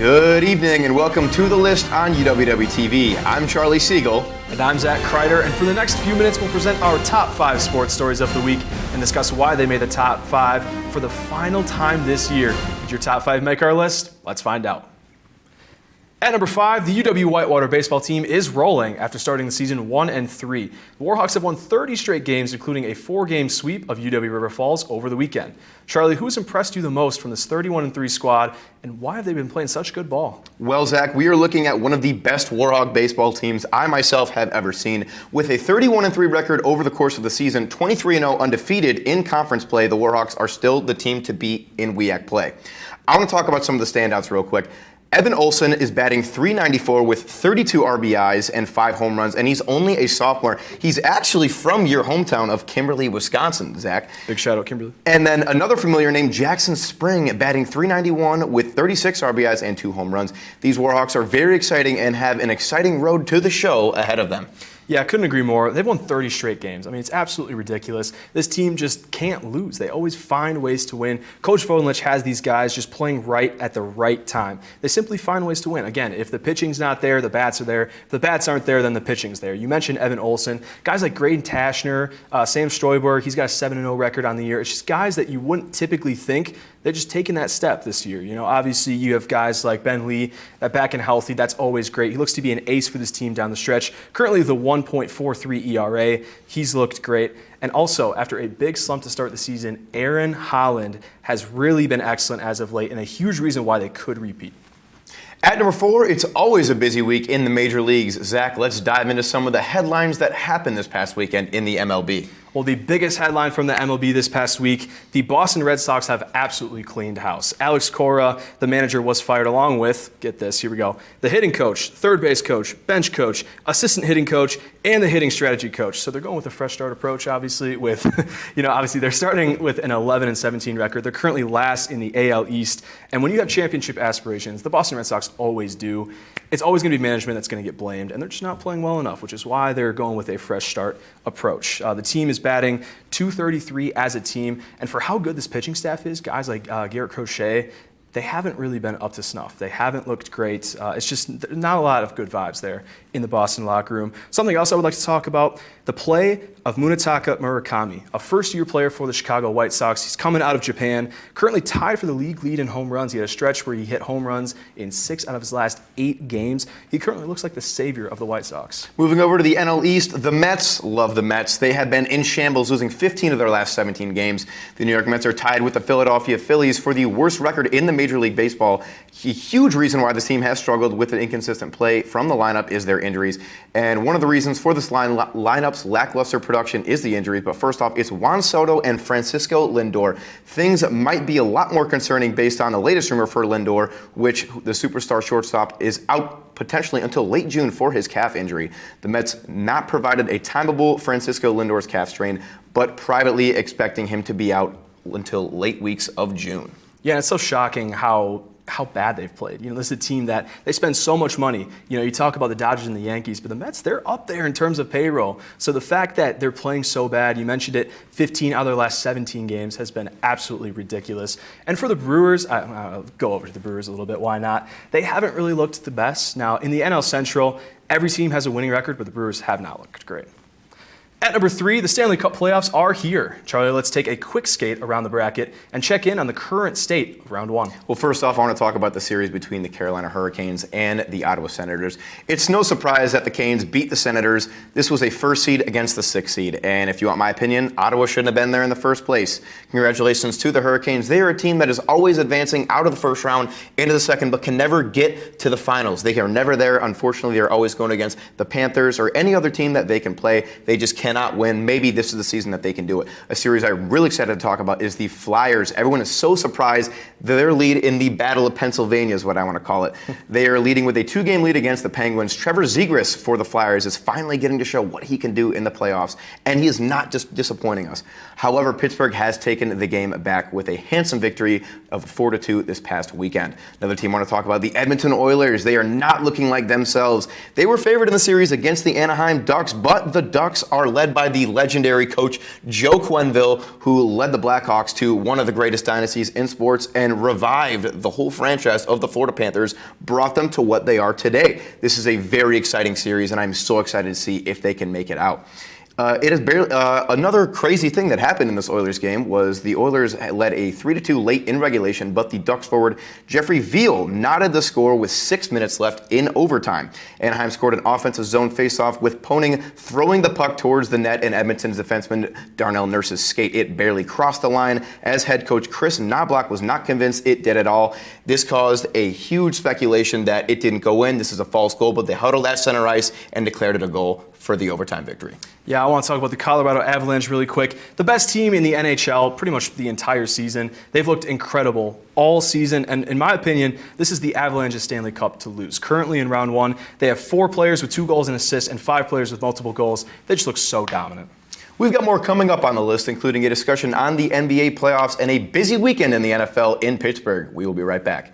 Good evening and welcome to The List on UWW-TV. I'm Charlie Siegel. And I'm Zach Kreider, and for the next few minutes we'll present our top 5 sports stories of the week and discuss why they made the top 5 for the final time this year. Did your top 5 make our list? Let's find out. At number 5, the UW Whitewater baseball team is rolling after starting the season 1-3. The Warhawks have won 30 straight games, including a 4-game sweep of UW River Falls over the weekend. Charlie, who's impressed you the most from this 31-3 squad, and why have they been playing such good ball? Well, Zach, we are looking at one of the best Warhawk baseball teams I myself have ever seen. With a 31-3 record over the course of the season, 23-0 undefeated in conference play, the Warhawks are still the team to beat in WEAC play. I want to talk about some of the standouts real quick. Evan Olson is batting .394 with 32 RBIs and 5 home runs, and he's only a sophomore. He's actually from your hometown of Kimberly, Wisconsin, Zach. Big shout out, Kimberly. And then another familiar name, Jackson Spring, batting .391 with 36 RBIs and 2 home runs. These Warhawks are very exciting and have an exciting road to the show ahead of them. Yeah, I couldn't agree more. They've won 30 straight games. I mean, it's absolutely ridiculous. This team just can't lose. They always find ways to win. Coach Vodenlich has these guys just playing right at the right time. They simply find ways to win. Again, if the pitching's not there, the bats are there. If the bats aren't there, then the pitching's there. You mentioned Evan Olson. Guys like Graydon Tashner, Sam Stoiberg, he's got a 7-0 record on the year. It's just guys that you wouldn't typically think. They're just taking that step this year. You know, obviously you have guys like Ben Lee that back and healthy. That's always great. He looks to be an ace for this team down the stretch. Currently the 1.43 ERA. He's looked great. And also, after a big slump to start the season, Aaron Holland has really been excellent as of late and a huge reason why they could repeat. At number 4, it's always a busy week in the major leagues. Zach, let's dive into some of the headlines that happened this past weekend in the MLB. Well, the biggest headline from the MLB this past week, the Boston Red Sox have absolutely cleaned house. Alex Cora, the manager, was fired along with, get this, here we go, the hitting coach, third base coach, bench coach, assistant hitting coach, and the hitting strategy coach. So they're going with a fresh start approach, obviously, with, obviously they're starting with an 11-17 record. They're currently last in the AL East. And when you have championship aspirations, the Boston Red Sox always do, it's always going to be management that's going to get blamed, and they're just not playing well enough, which is why they're going with a fresh start approach. The team is batting .233 as a team, and for how good this pitching staff is, guys like Garrett Crochet, they haven't really been up to snuff. They haven't looked great. It's just not a lot of good vibes there in the Boston locker room. Something else I would like to talk about, the play of Munetaka Murakami, a first-year player for the Chicago White Sox. He's coming out of Japan, currently tied for the league lead in home runs. He had a stretch where he hit home runs in 6 out of his last 8 games. He currently looks like the savior of the White Sox. Moving over to the NL East, the Mets, love the Mets. They have been in shambles, losing 15 of their last 17 games. The New York Mets are tied with the Philadelphia Phillies for the worst record in the Major League Baseball. A huge reason why this team has struggled with an inconsistent play from the lineup is their injuries. And one of the reasons for this lineup's lackluster production is the injuries. But first off, it's Juan Soto and Francisco Lindor. Things might be a lot more concerning based on the latest rumor for Lindor, which the superstar shortstop is out potentially until late June for his calf injury. The Mets not provided a timeable Francisco Lindor's calf strain, but privately expecting him to be out until late weeks of June. Yeah, it's so shocking how bad they've played. This is a team that they spend so much money. You talk about the Dodgers and the Yankees, but the Mets, they're up there in terms of payroll. So the fact that they're playing so bad, you mentioned it, 15 out of their last 17 games has been absolutely ridiculous. And for the Brewers, I'll go over to the Brewers a little bit, why not? They haven't really looked the best. Now, in the NL Central, every team has a winning record, but the Brewers have not looked great. At number 3, the Stanley Cup playoffs are here. Charlie, let's take a quick skate around the bracket and check in on the current state of round 1. Well, first off, I want to talk about the series between the Carolina Hurricanes and the Ottawa Senators. It's no surprise that the Canes beat the Senators. This was a first seed against the 6th seed. And if you want my opinion, Ottawa shouldn't have been there in the first place. Congratulations to the Hurricanes. They are a team that is always advancing out of the first round into the second, but can never get to the finals. They are never there. Unfortunately, they're always going against the Panthers or any other team that they can play. They just cannot win. Maybe this is the season that they can do it. A series I'm really excited to talk about is the Flyers. Everyone is so surprised that their lead in the Battle of Pennsylvania is what I want to call it. They are leading with a 2-game lead against the Penguins. Trevor Zegras for the Flyers is finally getting to show what he can do in the playoffs, and he is not just disappointing us. However, Pittsburgh has taken the game back with a handsome victory of 4-2 this past weekend. Another team I want to talk about, the Edmonton Oilers. They are not looking like themselves. They were favored in the series against the Anaheim Ducks, but the Ducks are led led by the legendary coach Joe Quenneville, who led the Blackhawks to one of the greatest dynasties in sports and revived the whole franchise of the Florida Panthers, brought them to what they are today. This is a very exciting series, and I'm so excited to see if they can make it out. It is barely, another crazy thing that happened in this Oilers game was the Oilers led a 3-2 late in regulation, but the Ducks forward Jeffrey Veal knotted the score with 6 minutes left in overtime. Anaheim scored an offensive zone faceoff with Poning throwing the puck towards the net, and Edmonton's defenseman Darnell Nurse's skate. It barely crossed the line, as head coach Chris Knobloch was not convinced it did at all. This caused a huge speculation that it didn't go in. This is a false goal, but they huddled at center ice and declared it a goal for the overtime victory. Yeah, I want to talk about the Colorado Avalanche really quick. The best team in the NHL pretty much the entire season. They've looked incredible all season, and in my opinion, this is the Avalanche's Stanley Cup to lose. Currently in round one, they have 4 players with 2 goals and assists and 5 players with multiple goals. They just look so dominant. We've got more coming up on the list, including a discussion on the NBA playoffs and a busy weekend in the NFL in Pittsburgh. We will be right back.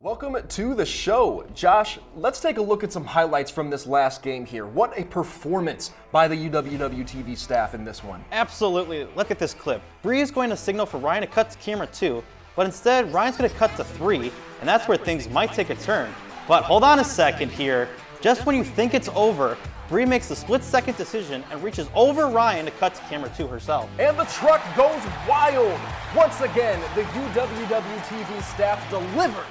Welcome to the show. Josh, let's take a look at some highlights from this last game here. What a performance by the UWW-TV staff in this one. Absolutely. Look at this clip. Bree is going to signal for Ryan to cut to camera 2, but instead Ryan's going to cut to 3, and that's where things might take a turn. But hold on a second here. Just when you think it's over, Bree makes the split-second decision and reaches over Ryan to cut to camera 2 herself. And the truck goes wild. Once again, the UWW-TV staff delivers.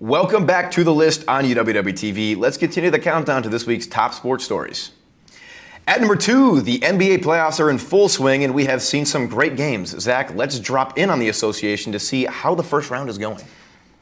Welcome back to the list on UWW-TV. Let's continue the countdown to this week's top sports stories. At number 2, the NBA playoffs are in full swing, and we have seen some great games. Zach, let's drop in on the association to see how the first round is going.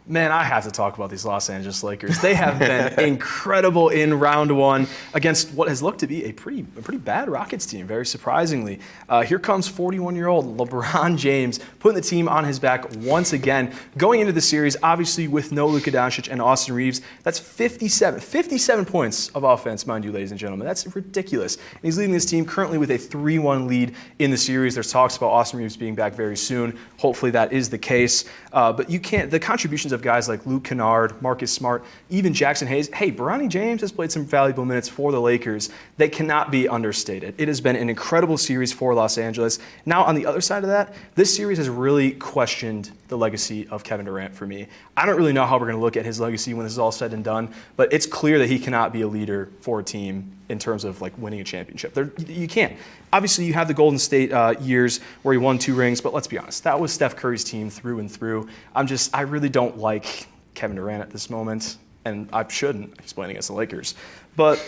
Man, I have to talk about these Los Angeles Lakers. They have been incredible in round one against what has looked to be a pretty bad Rockets team, very surprisingly. Here comes 41-year-old LeBron James putting the team on his back once again. Going into the series, obviously with no Luka Doncic and Austin Reeves, that's 57 points of offense, mind you, ladies and gentlemen. That's ridiculous. And he's leading this team currently with a 3-1 lead in the series. There's talks about Austin Reeves being back very soon. Hopefully that is the case. But you can't, the contributions of guys like Luke Kennard, Marcus Smart, even Jackson Hayes. Hey, Bronny James has played some valuable minutes for the Lakers. They cannot be understated. It has been an incredible series for Los Angeles. Now, on the other side of that, this series has really questioned the legacy of Kevin Durant for me. I don't really know how we're going to look at his legacy when this is all said and done, but it's clear that he cannot be a leader for a team in terms of like winning a championship. You can't. Obviously, you have the Golden State years where he won 2 rings, but let's be honest, that was Steph Curry's team through and through. I really don't like Kevin Durant at this moment, and I shouldn't. He's playing against the Lakers. But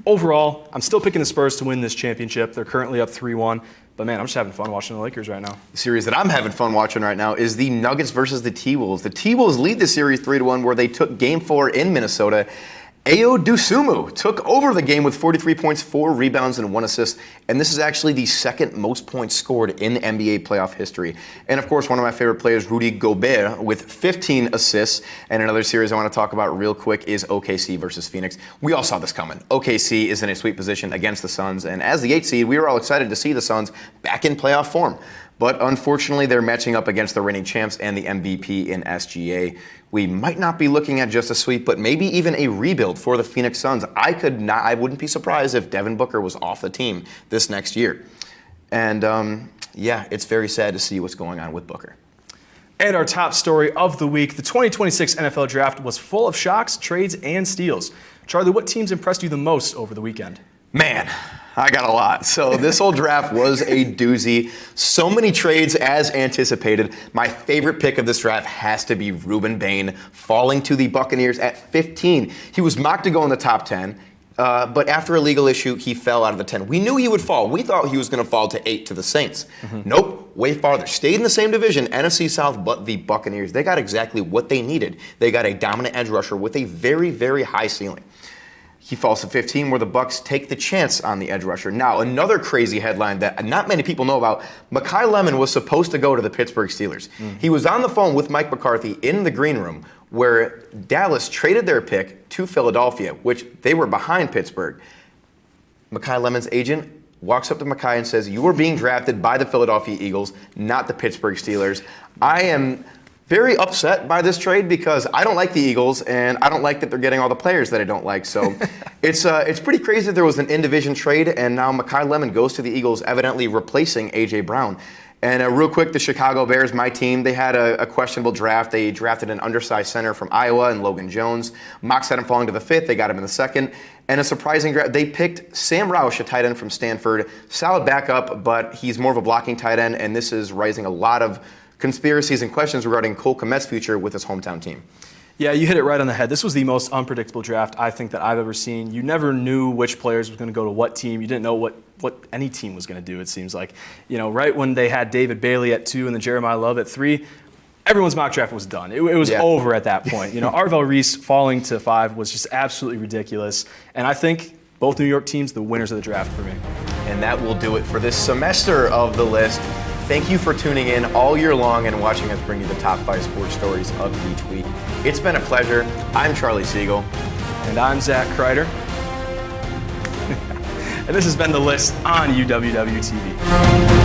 overall, I'm still picking the Spurs to win this championship. They're currently up 3-1. But man, I'm just having fun watching the Lakers right now. The series that I'm having fun watching right now is the Nuggets versus the T-Wolves. The T-Wolves lead the series 3-1, where they took Game 4 in Minnesota. Ayo Dosunmu took over the game with 43 points, 4 rebounds, and 1 assist. And this is actually the second most points scored in the NBA playoff history. And of course, one of my favorite players, Rudy Gobert, with 15 assists. And another series I want to talk about real quick is OKC versus Phoenix. We all saw this coming. OKC is in a sweet position against the Suns. And as the 8th seed, we were all excited to see the Suns back in playoff form. but unfortunately they're matching up against the reigning champs and the MVP in SGA. We might not be looking at just a sweep, but maybe even a rebuild for the Phoenix Suns. I wouldn't be surprised if Devin Booker was off the team this next year. And yeah, it's very sad to see what's going on with Booker. And our top story of the week, the 2026 NFL Draft was full of shocks, trades, and steals. Charlie, what teams impressed you the most over the weekend? Man, I got a lot. So this whole draft was a doozy. So many trades as anticipated. My favorite pick of this draft has to be Ruben Bain, falling to the Buccaneers at 15. He was mocked to go in the top 10, but after a legal issue, he fell out of the 10. We knew he would fall. We thought he was going to fall to 8 to the Saints. Nope, way farther. Stayed in the same division, NFC South, but the Buccaneers. They got exactly what they needed. They got a dominant edge rusher with a very, very high ceiling. He falls to 15, where the Bucks take the chance on the edge rusher. Now, another crazy headline that not many people know about, Mekhi Lemon was supposed to go to the Pittsburgh Steelers. He was on the phone with Mike McCarthy in the green room, where Dallas traded their pick to Philadelphia, which they were behind Pittsburgh. Mekhi Lemon's agent walks up to Mekhi and says, "You are being drafted by the Philadelphia Eagles, not the Pittsburgh Steelers." I am very upset by this trade because I don't like the Eagles, and I don't like that they're getting all the players that I don't like. So it's pretty crazy that there was an in-division trade, and now Mekhi Lemon goes to the Eagles, evidently replacing A.J. Brown. And real quick, the Chicago Bears, my team, they had a questionable draft. They drafted an undersized center from Iowa and Logan Jones. Mocks had him falling to the 5th. They got him in the 2nd. And a surprising draft, they picked Sam Roush, a tight end from Stanford. Solid backup, but he's more of a blocking tight end, and this is raising a lot of conspiracies and questions regarding Cole Kmet's future with his hometown team. Yeah, you hit it right on the head. This was the most unpredictable draft I think that I've ever seen. You never knew which players was going to go to what team. You didn't know what any team was going to do, it seems like. You know, right when they had David Bailey at 2 and then Jeremiah Love at 3, everyone's mock draft was done. It was over at that point. You know, Arvell Reese falling to 5 was just absolutely ridiculous. And I think both New York teams, the winners of the draft for me. And that will do it for this semester of The List. Thank you for tuning in all year long and watching us bring you the top 5 sports stories of each week. It's been a pleasure. I'm Charlie Siegel. And I'm Zach Kreider. And this has been The List on UWW TV.